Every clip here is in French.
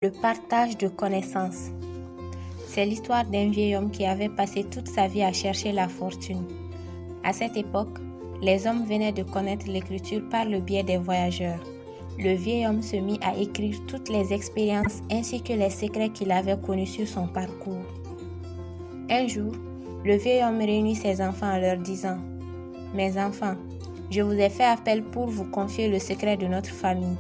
Le partage de connaissances. C'est l'histoire d'un vieil homme qui avait passé toute sa vie à chercher la fortune. À cette époque, les hommes venaient de connaître l'écriture par le biais des voyageurs. Le vieil homme se mit à écrire toutes les expériences ainsi que les secrets qu'il avait connus sur son parcours. Un jour, le vieil homme réunit ses enfants en leur disant « Mes enfants, je vous ai fait appel pour vous confier le secret de notre famille. »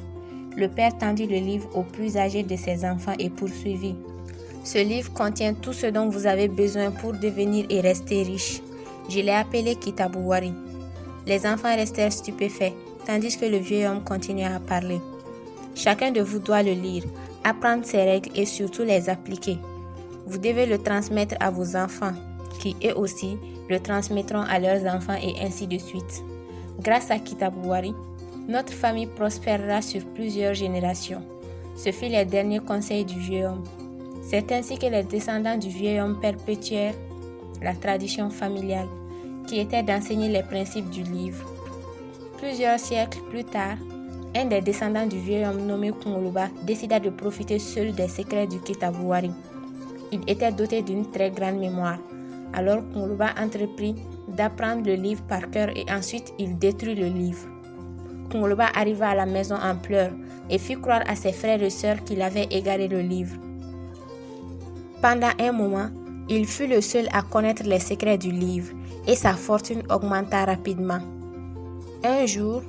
Le père tendit le livre au plus âgé de ses enfants et poursuivit. « Ce livre contient tout ce dont vous avez besoin pour devenir et rester riche. Je l'ai appelé Kitabuwari. » Les enfants restèrent stupéfaits, tandis que le vieil homme continua à parler. « Chacun de vous doit le lire, apprendre ses règles et surtout les appliquer. Vous devez le transmettre à vos enfants, qui eux aussi le transmettront à leurs enfants et ainsi de suite. Grâce à Kitabuwari, notre famille prospérera sur plusieurs générations. » Ce fut les derniers conseils du vieux homme. C'est ainsi que les descendants du vieil homme perpétuèrent la tradition familiale, qui était d'enseigner les principes du livre. Plusieurs siècles plus tard, un des descendants du vieil homme nommé Kunguluba décida de profiter seul des secrets du Kitabuwari. Il était doté d'une très grande mémoire. Alors Kunguluba entreprit d'apprendre le livre par cœur et ensuite il détruit le livre. Kunguluba arriva à la maison en pleurs et fit croire à ses frères et sœurs qu'il avait égaré le livre. Pendant un moment, il fut le seul à connaître les secrets du livre et sa fortune augmenta rapidement. Un jour,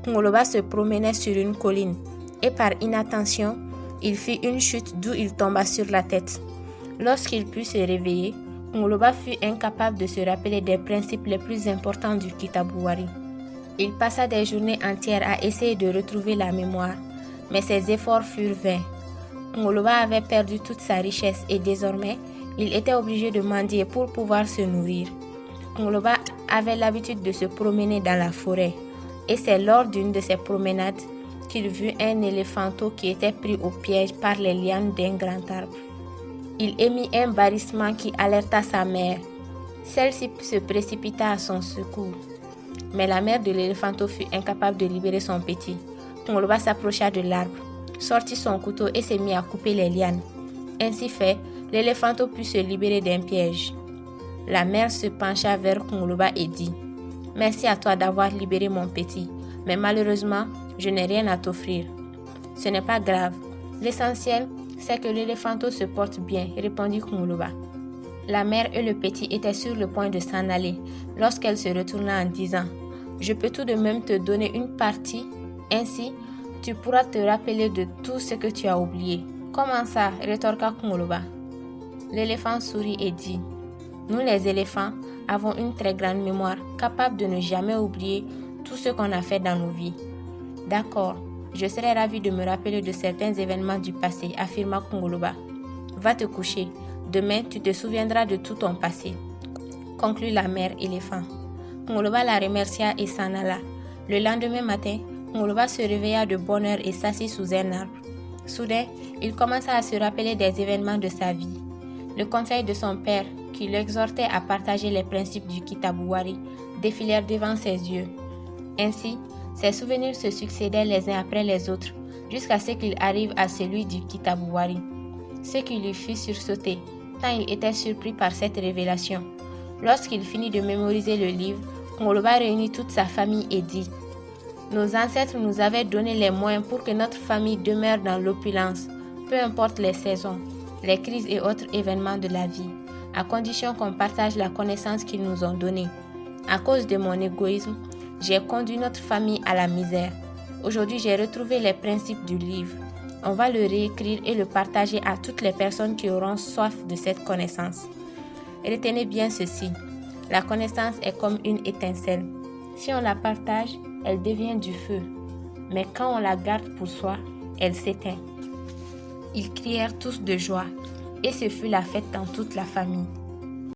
Kunguluba se promenait sur une colline et par inattention, il fit une chute d'où il tomba sur la tête. Lorsqu'il put se réveiller, Kunguluba fut incapable de se rappeler des principes les plus importants du Kitabuwari. Il passa des journées entières à essayer de retrouver la mémoire, mais ses efforts furent vains. Kunguluba avait perdu toute sa richesse et désormais, il était obligé de mendier pour pouvoir se nourrir. Kunguluba avait l'habitude de se promener dans la forêt et c'est lors d'une de ses promenades qu'il vit un éléphanteau qui était pris au piège par les lianes d'un grand arbre. Il émit un barrissement qui alerta sa mère. Celle-ci se précipita à son secours. Mais la mère de l'éléphanteau fut incapable de libérer son petit. Kunguluba s'approcha de l'arbre, sortit son couteau et se mit à couper les lianes. Ainsi fait, l'éléphanteau put se libérer d'un piège. La mère se pencha vers Kunguluba et dit « Merci à toi d'avoir libéré mon petit, mais malheureusement, je n'ai rien à t'offrir. »« Ce n'est pas grave. L'essentiel, c'est que l'éléphanteau se porte bien, » répondit Kunguluba. La mère et le petit étaient sur le point de s'en aller lorsqu'elle se retourna en disant « Je peux tout de même te donner une partie, ainsi tu pourras te rappeler de tout ce que tu as oublié. » « Comment ça ?» rétorqua Kunguluba. L'éléphant sourit et dit « Nous les éléphants avons une très grande mémoire, capable de ne jamais oublier tout ce qu'on a fait dans nos vies. »« D'accord, je serais ravi de me rappeler de certains événements du passé, » affirma Kunguluba. « Va te coucher. Demain, tu te souviendras de tout ton passé. » conclut la mère éléphant. Kunguluba la remercia et s'en alla. Le lendemain matin, Kunguluba se réveilla de bonne heure et s'assit sous un arbre. Soudain, il commença à se rappeler des événements de sa vie. Le conseil de son père, qui l'exhortait à partager les principes du Kitabuwari, défilèrent devant ses yeux. Ainsi, ses souvenirs se succédaient les uns après les autres, jusqu'à ce qu'il arrive à celui du Kitabuwari. Ce qui lui fit sursauter, tant il était surpris par cette révélation. Lorsqu'il finit de mémoriser le livre, Kunguluba réunit toute sa famille et dit « Nos ancêtres nous avaient donné les moyens pour que notre famille demeure dans l'opulence, peu importe les saisons, les crises et autres événements de la vie, à condition qu'on partage la connaissance qu'ils nous ont donnée. À cause de mon égoïsme, j'ai conduit notre famille à la misère. Aujourd'hui, j'ai retrouvé les principes du livre. On va le réécrire et le partager à toutes les personnes qui auront soif de cette connaissance. Retenez bien ceci, la connaissance est comme une étincelle. Si on la partage, elle devient du feu. Mais quand on la garde pour soi, elle s'éteint. » Ils crièrent tous de joie, et ce fut la fête dans toute la famille.